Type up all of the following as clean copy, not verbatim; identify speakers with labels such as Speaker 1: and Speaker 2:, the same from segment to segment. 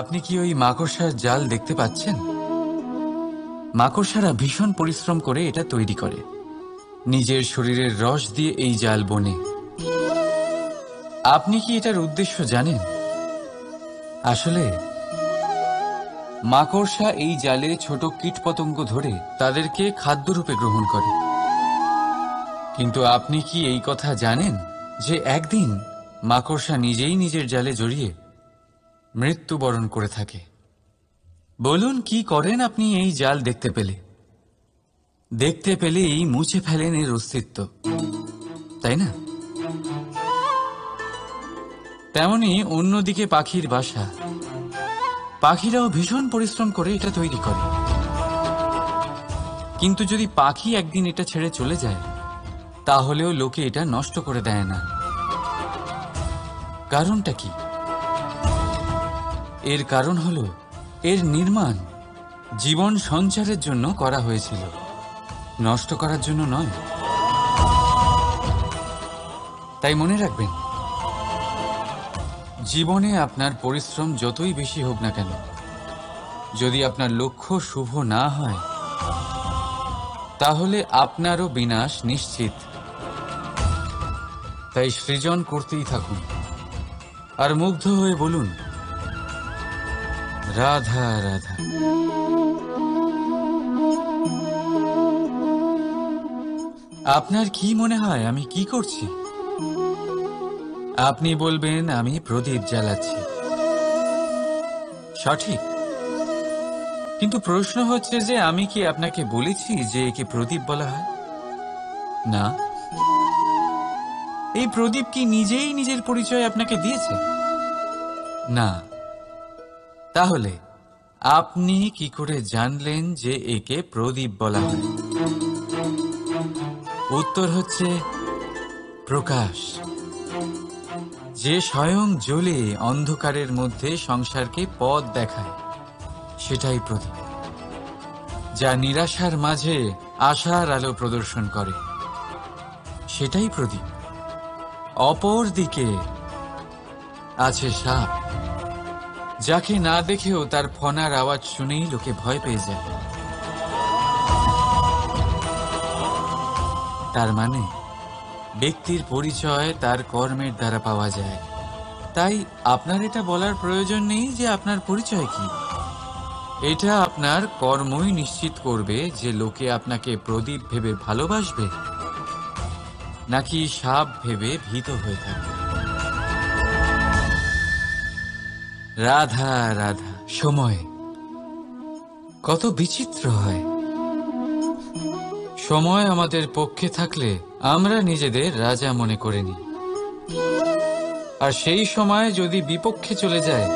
Speaker 1: আপনি কি ওই মাকড়সার জাল দেখতে পাচ্ছেন? মাকড়সারা ভীষণ পরিশ্রম করে এটা তৈরি করে। নিজের শরীরের রস দিয়ে এই জাল বোনে। আপনি কি এটার উদ্দেশ্য জানেন? আসলে মাকড়সা এই জালে ছোট কীটপতঙ্গ ধরে তাদেরকে খাদ্যরূপে গ্রহণ করে। কিন্তু আপনি কি এই কথা জানেন যে একদিন মাকড়সা নিজেই নিজের জালে জড়িয়ে মৃত্যুবরণ করে থাকে? বলুন, কি করেন আপনি এই জাল দেখতে পেলে? দেখতে পেলেই মুছে ফেলেন এর অস্তিত্ব, তাই না? তেমনি অন্যদিকে পাখির বাসা, পাখিরাও ভীষণ পরিশ্রম করে এটা তৈরি করে। কিন্তু যদি পাখি একদিন এটা ছেড়ে চলে যায়, তাহলেও লোকে এটা নষ্ট করে দেয় না। কারণটা কি? এর কারণ হলো এর নির্মাণ জীবন সঞ্চারের জন্য করা হয়েছিল, নষ্ট করার জন্য নয়। তাই মনে রাখবেন, জীবনে আপনার পরিশ্রম যতই বেশি হোক না কেন, যদি আপনার লক্ষ্য শুভ না হয়, তাহলে আপনারও বিনাশ নিশ্চিত। তাই সৃজন করতেই থাকুন আর মুগ্ধ হয়ে বলুন, রাধা রাধা। আপনার কি মনে হয় আমি কি করছি? আপনি বলবেন আমি প্রদীপ জ্বালাচ্ছি। সঠিক। কিন্তু প্রশ্ন হচ্ছে যে আমি কি আপনাকে বলেছি যে একে প্রদীপ বলা হয়? না। এই প্রদীপ কি নিজেই নিজের পরিচয় আপনাকে দিয়েছে? না। তাহলে আপনি কি করে জানলেন যে একে প্রদীপ বলা হয়? উত্তর হচ্ছে প্রকাশ, যে স্বয়ং জ্বলে অন্ধকারের মধ্যে সংসারকে পথ দেখায়, সেটাই প্রদীপ। যা নিরাশার মাঝে আশার আলো প্রদর্শন করে, সেটাই প্রদীপ। অপর দিকে আছে সাপ, যাকে না দেখেও তার ফনার আওয়াজ শুনেই লোকে ভয় পেয়ে যায়। তার মানে ব্যক্তির পরিচয় তার কর্মের দ্বারা পাওয়া যায়। তাই আপনার এটা বলার প্রয়োজন নেই যে আপনার পরিচয় কি। এটা আপনার কর্মই নিশ্চিত করবে যে লোকে আপনাকে প্রদীপ ভেবে ভালোবাসবে নাকি সাপ ভেবে ভীত হয়ে থাকবে। রাধা রাধা। সময় কত বিচিত্র হয়। সময় আমাদের পক্ষে থাকলে আমরা নিজেদের রাজা মনে করে নিই, আর সেই সময় যদি বিপক্ষে চলে যায়,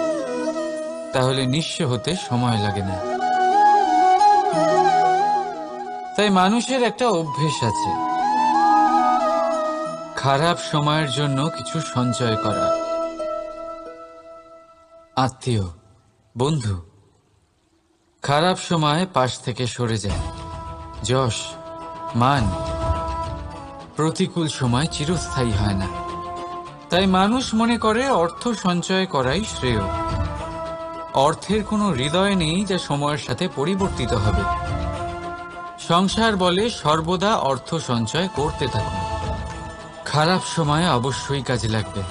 Speaker 1: তাহলে নিঃস্ব হতে সময় লাগে না। তাই মানুষের একটা অভ্যেস আছে, খারাপ সময়ের জন্য কিছু সঞ্চয় করা। আত্মীয়, বন্ধু খারাপ সময় পাশ থেকে সরে যায়। যশ, মান প্রতিকূল সময় চিরস্থায়ী হয় না। তাই মানুষ মনে করে অর্থ সঞ্চয় করাই শ্রেয়। অর্থের কোনো হৃদয় নেই যা সময়ের সাথে পরিবর্তিত হবে। সংসার বলে সর্বদা অর্থ সঞ্চয় করতে থাকুন। খারাপ সময় অবশ্যই কাজে লাগবে,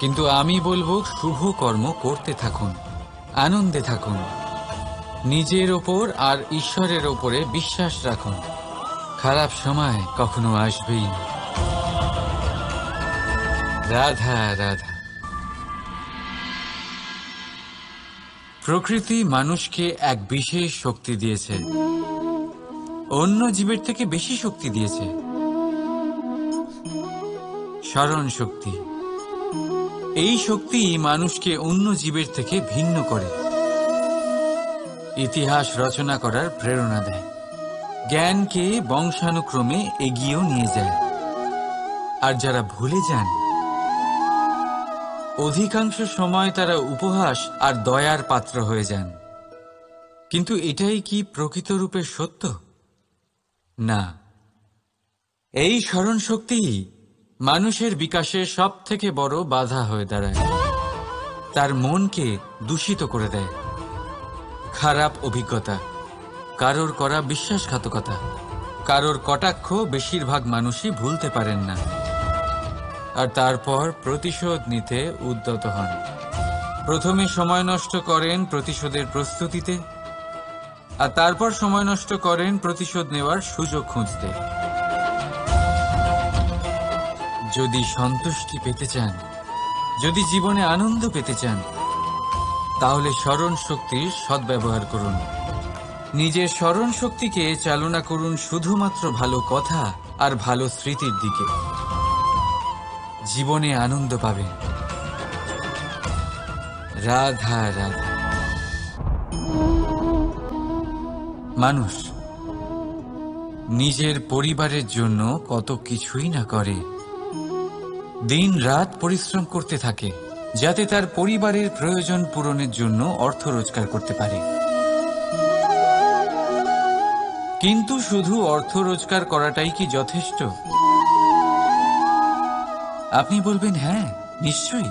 Speaker 1: কিন্তু আমি বলবো শুভ কর্ম করতে থাকুন, আনন্দে থাকুন, নিজের ওপর আর ঈশ্বরের ওপরে বিশ্বাস রাখুন। খারাপ সময় কখনো আসবেই না। রাধা রাধা। প্রকৃতি মানুষকে এক বিশেষ শক্তি দিয়েছে, অন্য জীবের থেকে বেশি শক্তি দিয়েছে। স্মরণ শক্তি। এই শক্তি মানুষকে অন্য জীবের থেকে ভিন্ন করে, ইতিহাস রচনা করার প্রেরণা দেয়, জ্ঞানকে বংশানুক্রমে এগিয়েও নিয়ে যায়। আর যারা ভুলে যান, অধিকাংশ সময় তারা উপহাস আর দয়ার পাত্র হয়ে যান। কিন্তু এটাই কি প্রকৃত রূপে সত্য? না। এই স্মরণ শক্তি মানুষের বিকাশে সব থেকে বড় বাধা হয়ে দাঁড়ায়। তার মনকে দূষিত করে দেয়। খারাপ অভিজ্ঞতা, কারোর করা বিশ্বাসঘাতকতা, কারোর কটাক্ষ বেশিরভাগ মানুষই ভুলতে পারেন না, আর তারপর প্রতিশোধ নিতে উদ্যত হন। প্রথমে সময় নষ্ট করেন প্রতিশোধের প্রস্তুতিতে, আর তারপর সময় নষ্ট করেন প্রতিশোধ নেওয়ার সুযোগ খুঁজতে। যদি সন্তুষ্টি পেতে চান, যদি জীবনে আনন্দ পেতে চান, তাহলে স্মরণ শক্তির সদ্ব্যবহার করুন। নিজের স্মরণ শক্তিকে চালনা করুন শুধুমাত্র ভালো কথা আর ভালো স্মৃতির দিকে। জীবনে আনন্দ পাবেন। রাধা রাধা। মানুষ নিজের পরিবারের জন্য কত কিছুই না করে, দিন রাত পরিশ্রম করতে থাকে যাতে তার পরিবারের প্রয়োজন পূরণের জন্য অর্থ রোজগার করতে পারে। কিন্তু শুধু অর্থ রোজগার করাটাই কি যথেষ্ট? আপনি বলবেন, হ্যাঁ নিশ্চয়ই,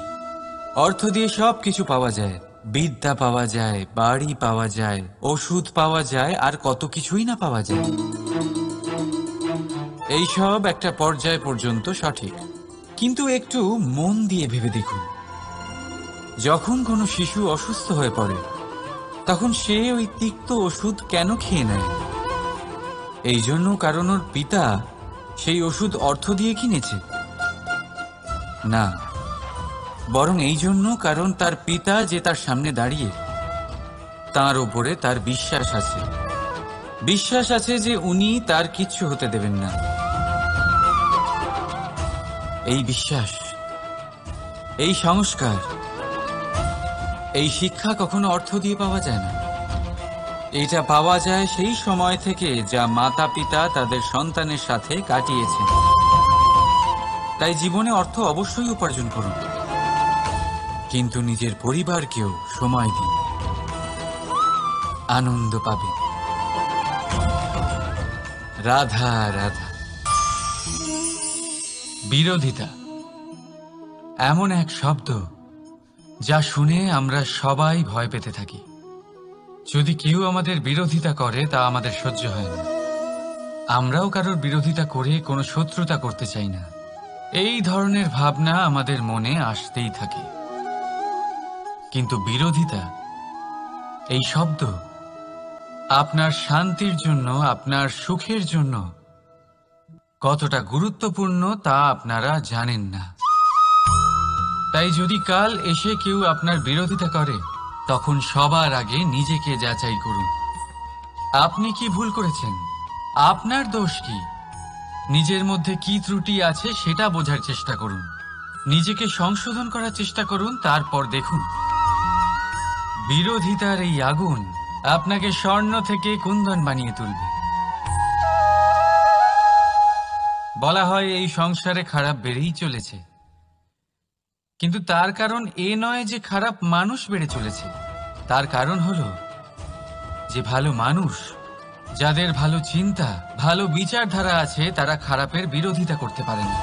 Speaker 1: অর্থ দিয়ে সব কিছু পাওয়া যায়, বিদ্যা পাওয়া যায়, বাড়ি পাওয়া যায়, ওষুধ পাওয়া যায়, আর কত কিছুই না পাওয়া যায়। এই সব একটা পর্যায় পর্যন্ত সঠিক, কিন্তু একটু মন দিয়ে ভেবে দেখুন, যখন কোনো শিশু অসুস্থ হয়ে পড়ে তখন সে ওই তিক্ত ওষুধ কেন খেয়ে নেয়? এই জন্য কারণ ওর পিতা সেই ওষুধ অর্থ দিয়ে কিনেছে? না, বরং এই জন্য কারণ তার পিতা যে তার সামনে দাঁড়িয়ে, তার ওপরে তার বিশ্বাস আছে। বিশ্বাস আছে যে উনি তার কিচ্ছু হতে দেবেন না। এই বিশ্বাস, এই সংস্কার, এই শিক্ষা কখনো অর্থ দিয়ে পাওয়া যায় না। এটা পাওয়া যায় সেই সময় থেকে যা মাতা পিতা তাদের সন্তানের সাথে কাটিয়েছেন। তাই জীবনে অর্থ অবশ্যই উপার্জন করুন, কিন্তু নিজের পরিবারকেও সময় দিন, আনন্দ পাবে। রাধা রাধা। বিরোধিতা এমন এক শব্দ যা শুনে আমরা সবাই ভয় পেতে থাকি। যদি কেউ আমাদের বিরোধিতা করে তা আমাদের সহ্য হয় না। আমরাও কারোর বিরোধিতা করে কোনো শত্রুতা করতে চাই না। এই ধরনের ভাবনা আমাদের মনে আসতেই থাকে। কিন্তু বিরোধিতা, এই শব্দ আপনার শান্তির জন্য, আপনার সুখের জন্য কতটা গুরুত্বপূর্ণ তা আপনারা জানেন না। তাই যদি কাল এসে কেউ আপনার বিরোধিতা করে, তখন সবার আগে নিজেকে যাচাই করুন। আপনি কি ভুল করেছেন? আপনার দোষ কি? নিজের মধ্যে কি ত্রুটি আছে সেটা বোঝার চেষ্টা করুন, নিজেকে সংশোধন করার চেষ্টা করুন, তারপর দেখুন বিরোধিতার এই আগুন আপনাকে স্বর্ণ থেকে কুন্দন বানিয়ে তুলবে। বলা হয় এই সংসারে খারাপ বেড়েই চলেছে, কিন্তু তার কারণ এ নয় যে খারাপ মানুষ বেড়ে চলেছে। তার কারণ হলো যে ভালো মানুষ, যাদের ভালো চিন্তা, ভালো বিচারধারা আছে, তারা খারাপের বিরোধিতা করতে পারে না।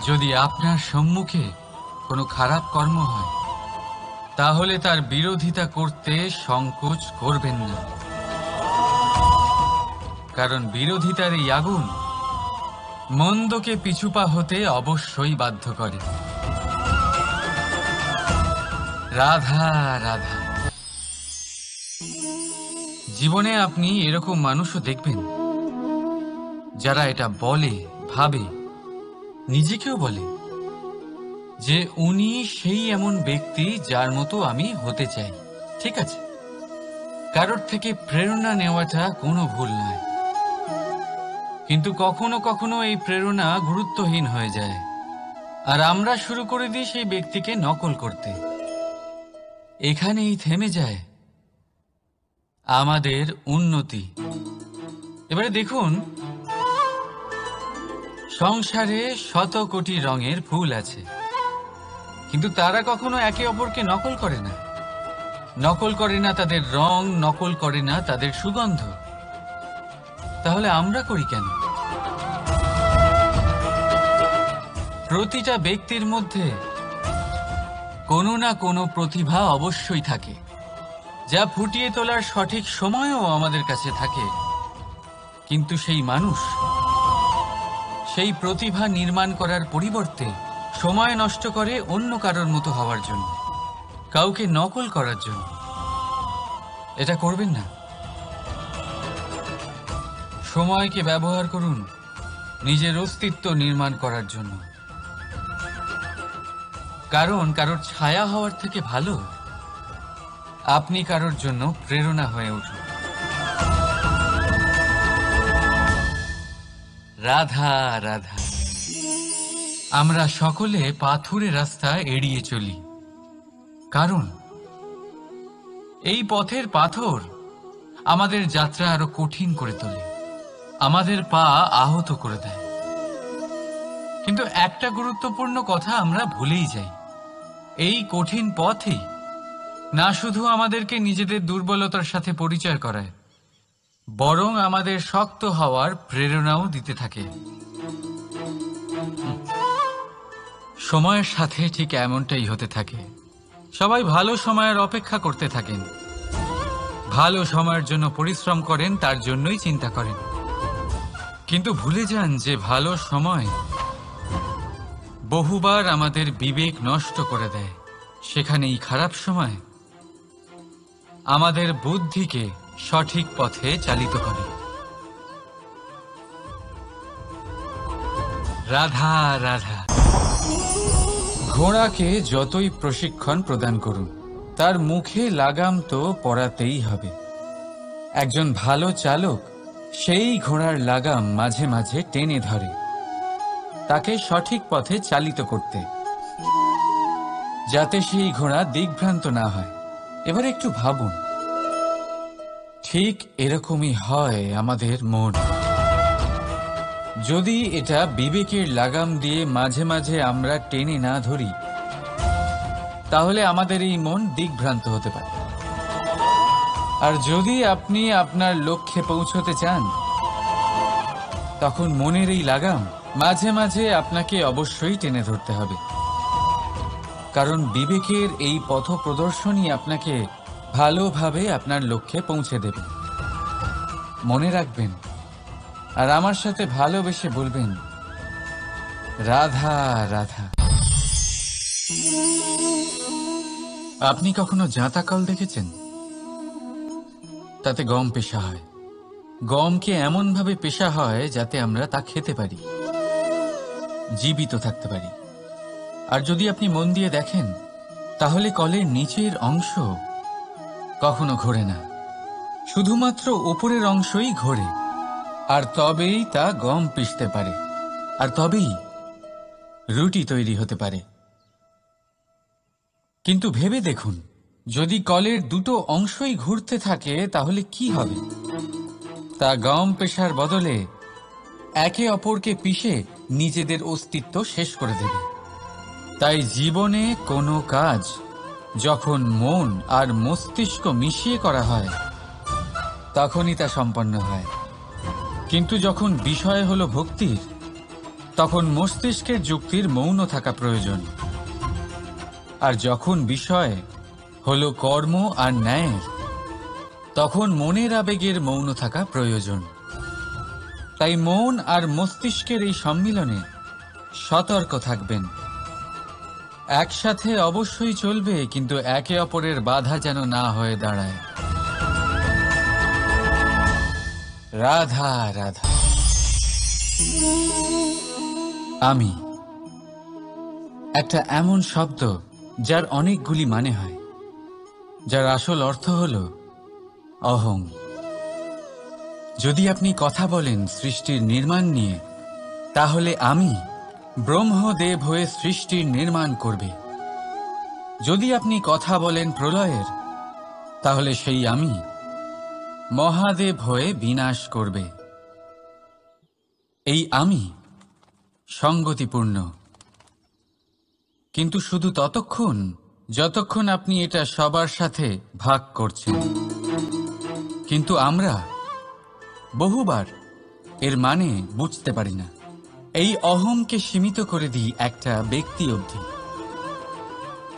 Speaker 1: যদি আপনার সম্মুখে কোনো খারাপ কর্ম হয়, তাহলে তার বিরোধিতা করতে সংকোচ করবেন না, কারণ বিরোধিতার এই আগুন মন্দকে পিছুপা হতে অবশ্যই বাধ্য করে। রাধা রাধা। জীবনে আপনি এরকম মানুষও দেখবেন যারা এটা বলে, ভাবে, নিজেকেও বলে যে উনি সেই এমন ব্যক্তি যার মতো আমি হতে চাই। ঠিক আছে, কারোর থেকে প্রেরণা নেওয়াটা কোনো ভুল নয়, কিন্তু কখনো কখনো এই প্রেরণা গুরুত্বহীন হয়ে যায়, আর আমরা শুরু করে দিই সেই ব্যক্তিকে নকল করতে। এখানেই থেমে যায় আমাদের উন্নতি। এবারে দেখুন, সংসারে শত কোটি রঙের ফুল আছে, কিন্তু তারা কখনো একে অপরকে নকল করে না। নকল করে না তাদের রং, নকল করে না তাদের সুগন্ধ। তাহলে আমরা করি কেন? প্রতিটা ব্যক্তির মধ্যে কোনো না কোনো প্রতিভা অবশ্যই থাকে, যা ফুটিয়ে তোলার সঠিক সময়ও আমাদের কাছে থাকে, কিন্তু সেই মানুষ সেই প্রতিভা নির্মাণ করার পরিবর্তে সময় নষ্ট করে অন্য কারোর মতো হওয়ার জন্য, কাউকে নকল করার জন্য। এটা করবেন না। সময়কে ব্যবহার করুন নিজের অস্তিত্ব নির্মাণ করার জন্য, কারণ কারোর ছায়া হওয়ার থেকে ভালো আপনি কারোর জন্য প্রেরণা হয়ে উঠুন। রাধা রাধা। আমরা সকলে পাথুরে রাস্তা এড়িয়ে চলি, কারণ এই পথের পাথর আমাদের যাত্রা আরো কঠিন করে তোলে, আমাদের পা আহত করে দেয়। কিন্তু একটা গুরুত্বপূর্ণ কথা আমরা ভুলেই যাই, এই কঠিন পথই না শুধু আমাদেরকে নিজেদের দুর্বলতার সাথে পরিচয় করায়, বরং আমাদের শক্ত হওয়ার প্রেরণাও দিতে থাকে। সময়ের সাথে ঠিক এমনটাই হতে থাকে। সবাই ভালো সময়ের অপেক্ষা করতে থাকেন, ভালো সময়ের জন্য পরিশ্রম করেন, তার জন্যই চিন্তা করেন, কিন্তু ভুলে যান যে ভালো সময় বহুবার আমাদের বিবেক নষ্ট করে দেয়। সেখানেই খারাপ সময় আমাদের বুদ্ধিকে সঠিক পথে চালিত করে। রাধা রাধা। ঘোড়াকে যতই প্রশিক্ষণ প্রদান করুন, তার মুখে লাগাম তো পরাতেই হবে। একজন ভালো চালক সেই ঘোড়ার লাগাম মাঝে মাঝে টেনে ধরে, তাকে সঠিক পথে চালিত করতে, যাতে সেই ঘোড়া দিগ্ভ্রান্ত না হয়। এবার একটু ভাবুন, ঠিক এরকমই হয় আমাদের মন। যদি এটা বিবেকের লাগাম দিয়ে মাঝে মাঝে আমরা টেনে না ধরি, তাহলে আমাদের এই মন দিগ্ভ্রান্ত হতে পারে। আর যদি আপনি আপনার লক্ষ্যে পৌঁছতে চান, তখন মনের এই লাগাম মাঝে মাঝে আপনাকে অবশ্যই টেনে ধরতে হবে, কারণ বিবেকের এই পথ প্রদর্শনই আপনাকে ভালোভাবে আপনার লক্ষ্যে পৌঁছে দেবে। মনে রাখবেন, আর আমার সাথে ভালোবেসে বলবেন, রাধা রাধা। আপনি কখনো জাঁতাকল দেখেছেন? তাতে গম পেশা হয়। গমকে এমনভাবে পেশা হয় যাতে আমরা তা খেতে পারি, জীবিত থাকতে পারি। আর যদি আপনি মন দিয়ে দেখেন, তাহলে কলের নিচের অংশ কখনো ঘোরে না, শুধুমাত্র উপরের অংশই ঘোরে। আর তবেই তা গম পিষতে পারে, আর তবেই রুটি তৈরি হতে পারে। কিন্তু ভেবে দেখুন, যদি কলের দুটো অংশই ঘুরতে থাকে, তাহলে কি হবে? তা গম পেশার বদলে একে অপরকে পিষে নিজেদের অস্তিত্ব শেষ করে দেবে। তাই জীবনে কোনো কাজ যখন মন আর মস্তিষ্ক মিশিয়ে করা হয়, তখনই তা সম্পন্ন হয়। কিন্তু যখন বিষয় হলো ভক্তির, তখন মস্তিষ্কের যুক্তির মৌন থাকা প্রয়োজন। আর যখন বিষয় হলো কর্ম আর ন্যায়ের, তখন মনের আবেগের মৌন থাকা প্রয়োজন। তাই মন আর মস্তিষ্কের এই সম্মিলনে সতর্ক থাকবেন। একসাথে অবশ্যই চলবে, কিন্তু একে অপরের বাধা যেন না হয়ে দাঁড়ায়। রাধা রাধা। আমি একটা এমন শব্দ যার অনেকগুলি মানে হয়, যার আসল অর্থ হল অহং। যদি আপনি কথা বলেন সৃষ্টির নির্মাণ নিয়ে, তাহলে আমি ব্রহ্মদেব হয়ে সৃষ্টির নির্মাণ করবে। যদি আপনি কথা বলেন প্রলয়ের, তাহলে সেই আমি মহাদেব হয়ে বিনাশ করবে। এই আমি সঙ্গতিপূর্ণ, কিন্তু শুধু ততক্ষণ যতক্ষণ আপনি এটা সবার সাথে ভাগ করছেন। কিন্তু আমরা বহুবার এর মানে বুঝতে পারি না। এই অহংকে সীমিত করে দিই একটা ব্যক্তি অবধি।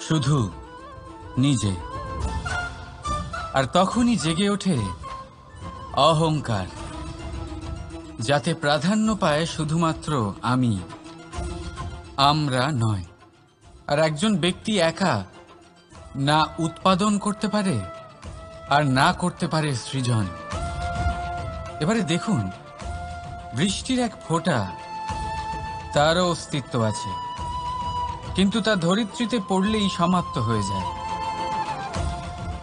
Speaker 1: শুধু নিজে। আর তখনই জেগে ওঠে অহংকার, যাতে প্রাধান্য পায় শুধুমাত্র আমি, আমরা নয়। আর একজন ব্যক্তি একা না উৎপাদন করতে পারে আর না করতে পারে সৃজন। এবারে দেখুন, বৃষ্টির এক ফোঁটা, তারও অস্তিত্ব আছে, কিন্তু তা ধরিত্রীতে পড়লেই সমাপ্ত হয়ে যায়।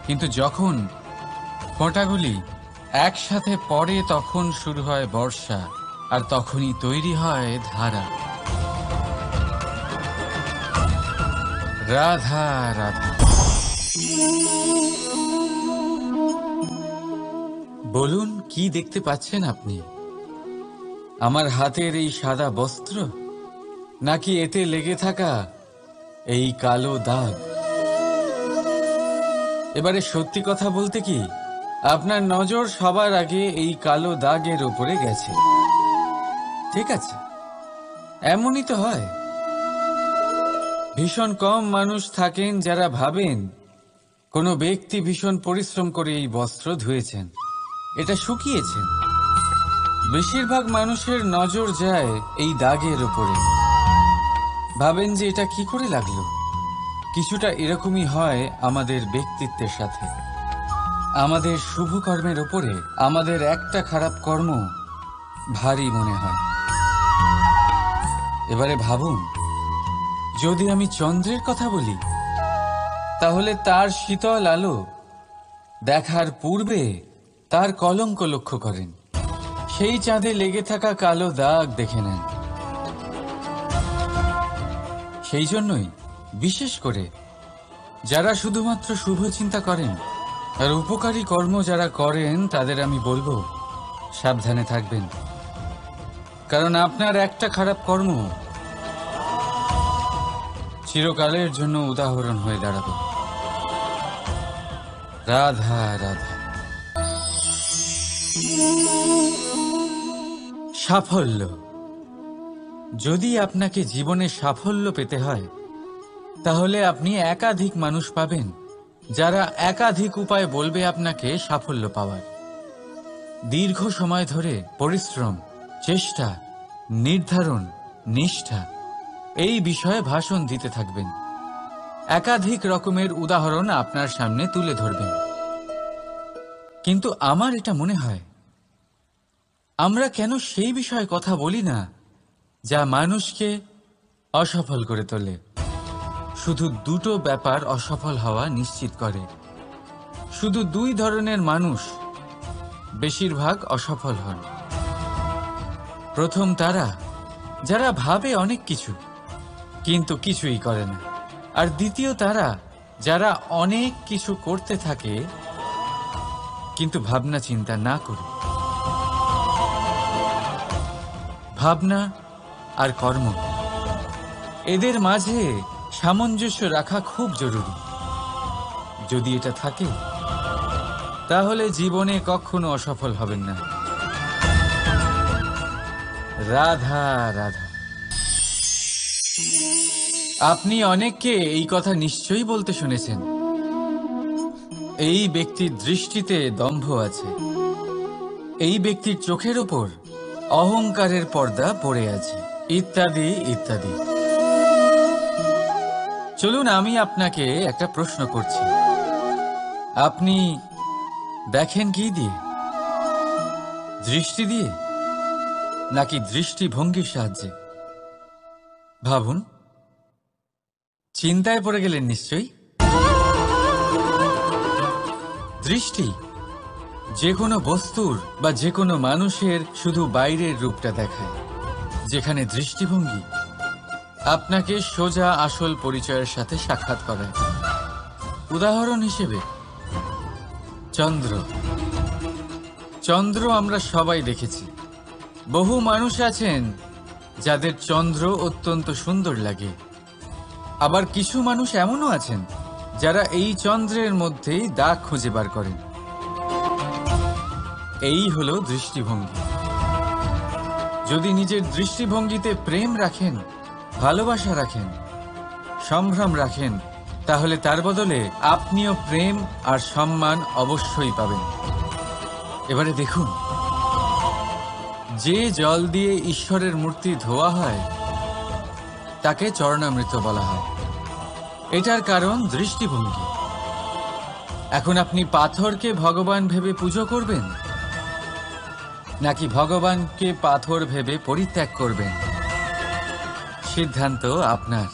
Speaker 1: কিন্তু যখন ফোঁটাগুলি একসাথে পড়ে তখন শুরু হয় বর্ষা, আর তখনই তৈরি হয় ধারা। রাধা রাধা। বলুন, কি দেখতে পাচ্ছেন আপনি? আমার হাতের এই সাদা বস্ত্র, নাকি এতে লেগে থাকা এই কালো দাগ? এবারে সত্যি কথা বলতে কি, আপনার নজর সবার আগে এই কালো দাগের উপরে গেছে। ঠিক আছে, এমনই তো হয়। ভীষণ কম মানুষ থাকেন যারা ভাবেন কোনো ব্যক্তি ভীষণ পরিশ্রম করে এই বস্ত্র ধুয়েছেন, এটা শুকিয়েছেন। বেশিরভাগ মানুষের নজর যায় এই দাগের উপরে, ভাবেন যে এটা কি করে লাগলো। কিছুটা এরকমই হয় আমাদের ব্যক্তিত্বের সাথে। আমাদের শুভ কর্মের ওপরে আমাদের একটা খারাপ কর্ম ভারী মনে হয়। এবারে ভাবুন, যদি আমি চন্দ্রের কথা বলি, তাহলে তার শীতল আলো দেখার পূর্বে তার কলঙ্ক লক্ষ্য করেন, সেই চাঁদে লেগে থাকা কালো দাগ দেখে নেন। সেই জন্যই বিশেষ করে যারা শুধুমাত্র শুভ চিন্তা করেন আর উপকারী কর্ম যারা করেন, তাদের আমি বলবো সাবধানে থাকবেন, কারণ আপনার একটা খারাপ কর্ম চিরকালের জন্য উদাহরণ হয়ে দাঁড়াবে। রাধা রাধা। সাফল্য। যদি আপনাকে জীবনে সাফল্য পেতে হয়, তাহলে আপনি একাধিক মানুষ পাবেন যারা একাধিক উপায় বলবে আপনাকে সাফল্য পাওয়ার। দীর্ঘ সময় ধরে পরিশ্রম, চেষ্টা, নির্ধারণ, নিষ্ঠা এই বিষয়ে ভাষণ দিতে থাকবেন। একাধিক রকমের উদাহরণ আপনার সামনে তুলে ধরবেন। কিন্তু আমার এটা মনে হয়, আমরা কেন সেই বিষয়ে কথা বলি না যা মানুষকে অসফল করে তোলে? শুধু দুটো ব্যাপার অসফল হওয়া নিশ্চিত করে। শুধু দুই ধরনের মানুষ বেশিরভাগ অসফল হন। প্রথম তারা যারা ভাবে অনেক কিছু কিন্তু কিছুই করে না, আর দ্বিতীয় তারা যারা অনেক কিছু করতে থাকে কিন্তু ভাবনা চিন্তা না করে। ভাবনা আর কর্ম, এদের মাঝে সামঞ্জস্য রাখা খুব জরুরি। যদি এটা থাকে, তাহলে জীবনে কখনো অসফল হবেন না। রাধা রাধা। আপনি অনেককে এই কথা নিশ্চয়ই বলতে শুনেছেন, এই ব্যক্তির দৃষ্টিতে দম্ভ আছে, এই ব্যক্তির চোখের ওপর অহংকারের পর্দা পড়ে আছে, ইত্যাদি ইত্যাদি। চলুন, আমি আপনাকে একটা প্রশ্ন করছি। আপনি দেখেন কি দিয়ে? দৃষ্টি দিয়ে নাকি দৃষ্টিভঙ্গির সাহায্যে? ভাবুন। চিন্তায় পড়ে গেলেন নিশ্চয়ই। দৃষ্টি যে কোনো বস্তুর বা যে কোনো মানুষের শুধু বাইরের রূপটা দেখায়, যেখানে দৃষ্টিভঙ্গি আপনাকে সোজা আসল পরিচয়ের সাথে সাক্ষাৎ করায়। উদাহরণ হিসেবে চন্দ্র। চন্দ্র আমরা সবাই দেখেছি। বহু মানুষ আছেন যাদের চন্দ্র অত্যন্ত সুন্দর লাগে, আবার কিছু মানুষ এমনও আছেন যারা এই চন্দ্রের মধ্যেই দাগ খুঁজে বার করেন। এই হলো দৃষ্টিভঙ্গি। যদি নিজের দৃষ্টিভঙ্গিতে প্রেম রাখেন, ভালোবাসা রাখেন, সম্ভ্রম রাখেন, তাহলে তার বদলে আপনিও প্রেম আর সম্মান অবশ্যই পাবেন। এবারে দেখুন, যে জল দিয়ে ঈশ্বরের মূর্তি ধোয়া হয় তাকে চরণামৃত বলা হয়। এটার কারণ দৃষ্টিভঙ্গি। এখন আপনি পাথরকে ভগবান ভেবে পুজো করবেন, নাকি ভগবানকে পাথর ভেবে পরিত্যাগ করবেন? সিদ্ধান্ত আপনার,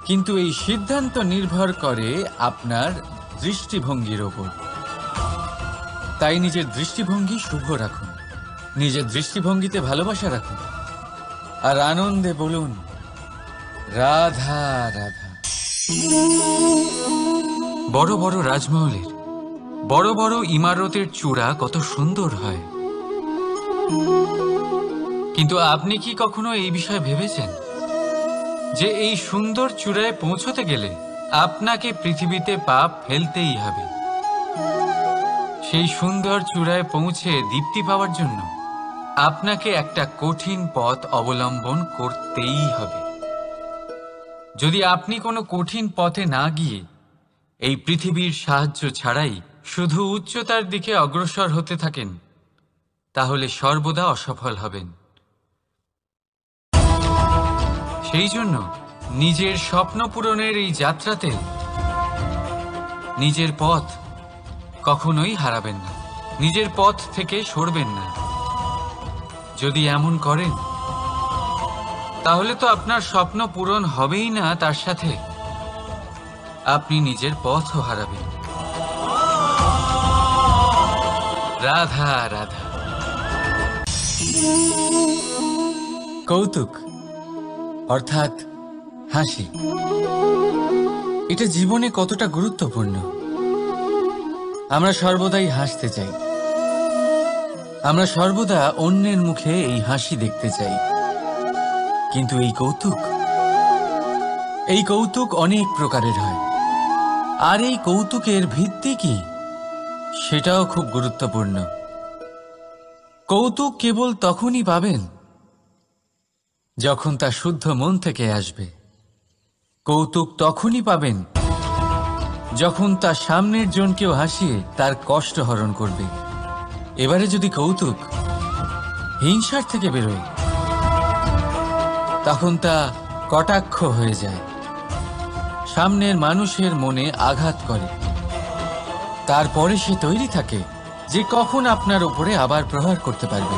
Speaker 1: কিন্তু এই সিদ্ধান্ত নির্ভর করে আপনার দৃষ্টিভঙ্গির ওপর। তাই নিজের দৃষ্টিভঙ্গি শুভ রাখুন, নিজের দৃষ্টিভঙ্গিতে ভালোবাসা রাখুন, আর আনন্দে বলুন রাধা রাধা। বড় বড় রাজমহলের বড় বড় ইমারতের চূড়া কত সুন্দর হয়, কিন্তু আপনি কি কখনো এই বিষয়ে ভেবেছেন যে এই সুন্দর চূড়ায় পৌঁছতে গেলে আপনাকে পৃথিবীতে পাপ ফেলতেই হবে? সেই সুন্দর চূড়ায় পৌঁছে দীপ্তি পাওয়ার জন্য আপনাকে একটা কঠিন পথ অবলম্বন করতেই হবে। যদি আপনি কোনো কঠিন পথে না গিয়ে এই পৃথিবীর সাহায্য ছাড়াই শুধু উচ্চতার দিকে অগ্রসর হতে থাকেন, তাহলে সর্বদা অসফল হবেন। সেই জন্য নিজের স্বপ্ন পূরণের এই যাত্রাতে নিজের পথ কখনোই হারাবেন না, নিজের পথ থেকে সরবেন না। যদি এমন করেন তাহলে তো আপনার স্বপ্ন পূরণ হবেই না, তার সাথে আপনি নিজের পথও হারাবেন। রাধা রাধা। কৌতুক অর্থাৎ হাসি, এটা জীবনে কতটা গুরুত্বপূর্ণ। আমরা সর্বদাই হাসতে চাই, আমরা সর্বদা অন্যের মুখে এই হাসি দেখতে চাই। কিন্তু এই কৌতুক অনেক প্রকারের হয়, আর এই কৌতুকের ভিত্তি কি সেটাও খুব গুরুত্বপূর্ণ। কৌতুক কেবল তখনই পাবেন যখন তা শুদ্ধ মন থেকে আসবে। কৌতুক তখনই পাবেন যখন তা সামনের জনকেও হাসিয়ে তার কষ্ট হরণ করবে। এবারে যদি কৌতুক হিংসার থেকে বেরোয়, তখন তা কটাক্ষ হয়ে যায়, সামনের মানুষের মনে আঘাত করে। তারপরে সে তৈরি থাকে যে কখন আপনার উপরে আবার প্রহার করতে পারবে।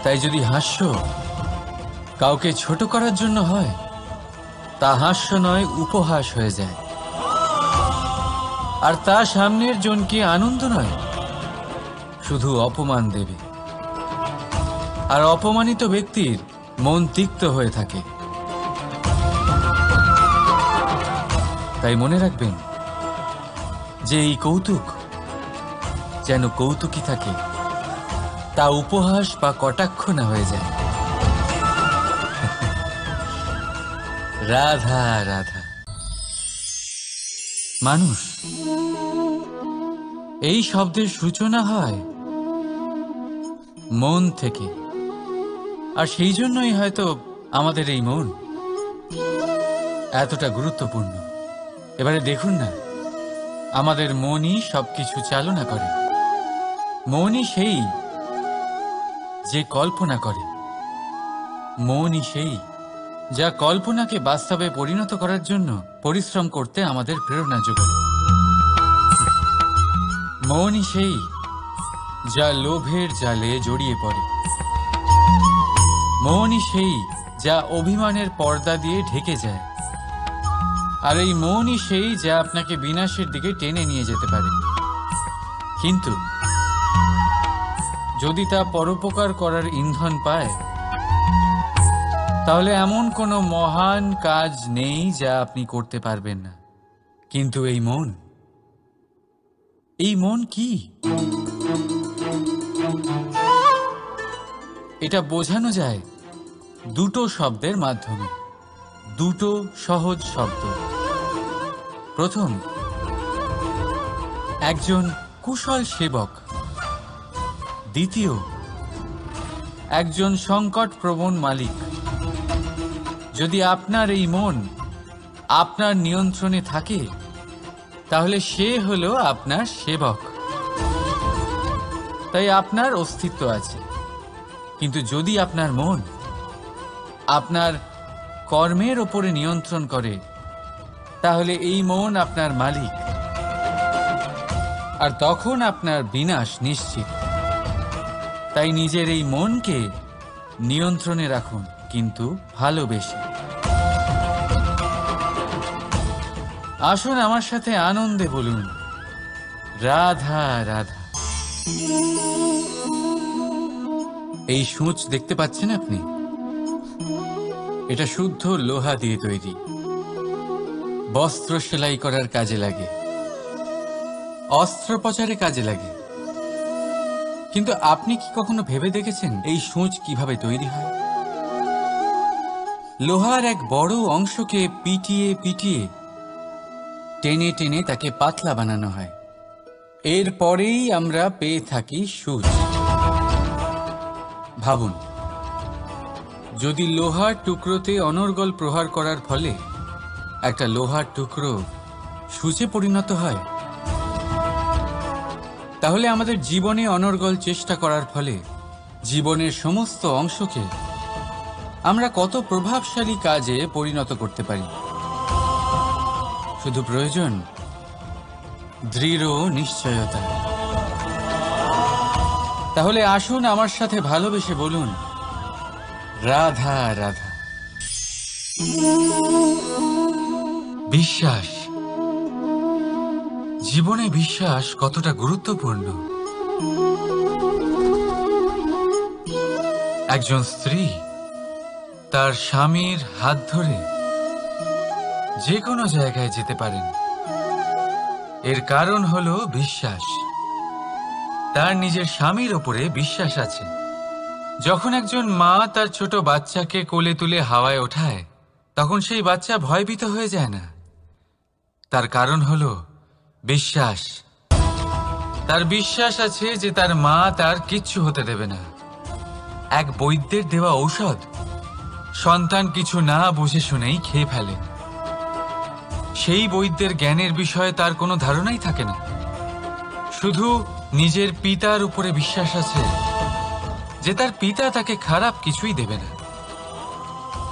Speaker 1: তাই যদি হাস্য কাউকে ছোট করার জন্য হয়, তা হাস্য নয়, উপহাস হয়ে যায়। আর তা সামনের জনকে আনন্দ নয়, শুধু অপমান দেবে। আর অপমানিত ব্যক্তির মন তিক্ত হয়ে থাকে। তাই মনে রাখবেন যে এই কৌতুক যেন কৌতুকই থাকে, তা উপহাস বা কটাক্ষ না হয়ে যায়। রাধা রাধা। মানুষ এই শব্দের সূচনা হয় মন থেকে, আর সেই জন্যই হয়তো আমাদের এই মন এতটা গুরুত্বপূর্ণ। এবারে দেখুন না, আমাদের মনই সবকিছু চালনা করে। মনই সেই যে কল্পনা করে, মনই সেই যা কল্পনাকে বাস্তবে পরিণত করার জন্য পরিশ্রম করতে আমাদের প্রেরণা যোগায়। মনই সেই যা লোভের জালে জড়িয়ে পড়ে। মনই সেই যা অভিমানের পর্দা দিয়ে ঢেকে যায়। আর এই মনই সেই যা আপনাকে বিনাশের দিকে টেনে নিয়ে যেতে পারে। কিন্তু যদি তা পরোপকার করার ইন্ধন পায়, তাহলে এমন কোনো মহান কাজ নেই যা আপনি করতে পারবেন না। কিন্তু এই মন কি? এটা বোঝানো যায় দুটো শব্দের মাধ্যমে, দুটো সহজ শব্দ। প্রথম, একজন কুশল সেবক। দ্বিতীয়, একজন সংকটপ্রবণ মালিক। যদি আপনার এই মন আপনার নিয়ন্ত্রণে থাকে তাহলে সে হলো আপনার সেবক, তাই আপনার অস্তিত্ব আছে। কিন্তু যদি আপনার মন আপনার কর্মের ওপরে নিয়ন্ত্রণ করে তাহলে এই মন আপনার মালিক, আর তখন আপনার বিনাশ নিশ্চিত। তাই নিজের এই মনকে নিয়ন্ত্রণে রাখুন, কিন্তু ভালোবেসে। আসুন আমার সাথে আনন্দে বলুন, রাধা রাধা। এই সূঁচ দেখতে পাচ্ছেন আপনি? এটা শুদ্ধ লোহা দিয়ে তৈরি, বস্ত্র সেলাই করার কাজে লাগে, অস্ত্রোপচারে কাজে লাগে। কিন্তু আপনি কি কখনো ভেবে দেখেছেন এই সূঁচ কিভাবে তৈরি হয়? লোহার এক বড় অংশকে পিটিয়ে পিটিয়ে টেনে টেনে তাকে পাতলা বানানো হয়। এরপরেই আমরা পেয়ে থাকি সূঁচ। ভাবুন, যদি লোহার টুকরোতে অনর্গল প্রহার করার ফলে একটা লোহার টুকরো সূঁচে পরিণত হয়, তাহলে আমাদের জীবনে অনর্গল চেষ্টা করার ফলে জীবনের সমস্ত অংশকে আমরা কত প্রভাবশালী কাজে পরিণত করতে পারি। শুধু প্রয়োজন দৃঢ় নিশ্চয়তা। তাহলে আসুন আমার সাথে ভালোবেসে বলুন, রাধা রাধা। বিশ্বাস, জীবনে বিশ্বাস কতটা গুরুত্বপূর্ণ। একজন স্ত্রী তার স্বামীর হাত ধরে যে কোনো জায়গায় যেতে পারেন, এর কারণ হলো বিশ্বাস। তার নিজের স্বামীর ওপরে বিশ্বাস আছে। যখন একজন মা তার ছোট বাচ্চাকে কোলে তুলে হাওয়ায় ওঠায়, তখন সেই বাচ্চা ভয়ভীত হয়ে যায় না। তার কারণ হলো বিশ্বাস। তার বিশ্বাস আছে যে তার মা তার কিচ্ছু হতে দেবে না। এক বৈদ্যের দেওয়া ঔষধ সন্তান কিছু না বুঝে শুনেই খেয়ে ফেলে। সেই বৈদ্যের জ্ঞানের বিষয়ে তার কোনো ধারণাই থাকে না। শুধু নিজের পিতার উপরে বিশ্বাস আছে যে তার পিতা তাকে খারাপ কিছুই দেবে না।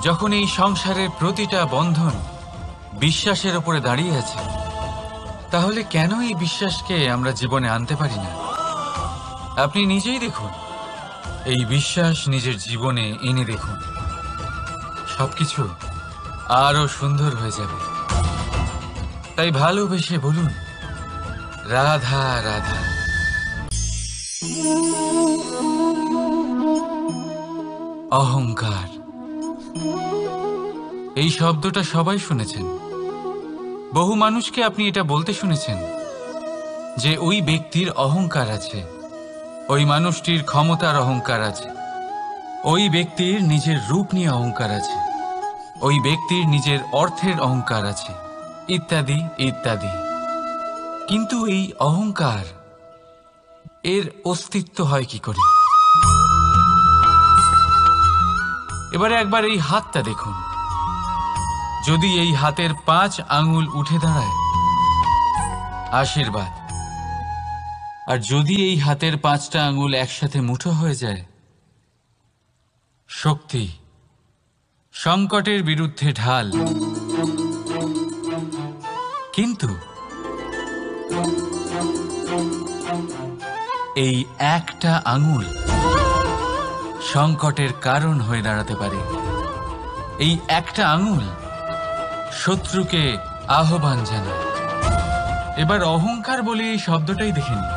Speaker 1: যখন এই সংসারের প্রতিটা বন্ধন বিশ্বাসের উপরে দাঁড়িয়ে আছে, তাহলে কেন এই বিশ্বাসকে আমরা জীবনে আনতে পারি না? আপনি নিজেই দেখুন, এই বিশ্বাস নিজের জীবনে এনে দেখুন, সবকিছু আরো সুন্দর হয়ে যাবে। তাই ভালোবেসে বলুন, রাধা রাধা। অহংকার, এই শব্দটা সবাই শুনেছেন। বহু মানুষকে আপনি এটা বলতে শুনেছেন যে ওই ব্যক্তির অহংকার আছে, ওই মানুষটির ক্ষমতার অহংকার আছে, ওই ব্যক্তির নিজের রূপ নিয়ে অহংকার আছে, ওই ব্যক্তির নিজের অর্থের অহংকার আছে, ইত্যাদি ইত্যাদি। কিন্তু এই অহংকার, এর অস্তিত্ব হয় কি করে? এবারে একবার এই হাতটা দেখুন। যদি এই হাতের 5 আঙ্গুল উঠে দাঁড়ায়, আশীর্বাদ। আর যদি এই হাতের 5টা আঙ্গুল একসাথে মুঠো হয়ে যায়, শক্তি, সংকটের বিরুদ্ধে ঢাল। কিন্তু এই একটা আঙ্গুল সংকটের কারণ হয়ে দাঁড়াতে পারে। এই একটা আঙ্গুল শত্রুকে আহ্বান জানায়। এবার অহংকার বলে এই শব্দটাই দেখে নিন।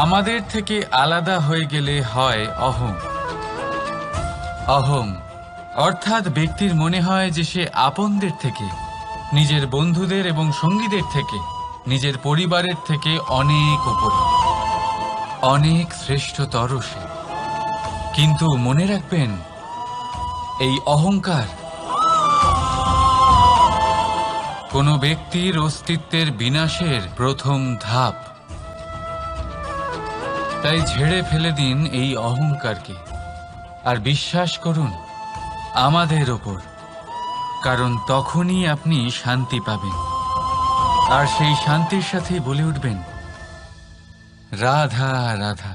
Speaker 1: আমাদের থেকে আলাদা হয়ে গেলে হয় অহং। অহং অর্থাৎ ব্যক্তির মনে হয় যে সে আপনদের থেকে, নিজের বন্ধুদের এবং সঙ্গীদের থেকে, নিজের পরিবারের থেকে অনেক উপরে, অনেক শ্রেষ্ঠতর সে। কিন্তু মনে রাখবেন, এই অহংকার কোনো ব্যক্তির অস্তিত্বের বিনাশের প্রথম ধাপ। তাই ঝেড়ে ফেলে দিন এই অহংকারকে, আর বিশ্বাস করুন আমাদের ওপর, কারণ তখনই আপনি শান্তি পাবেন, আর সেই শান্তির সাথেই বলে উঠবেন রাধা রাধা।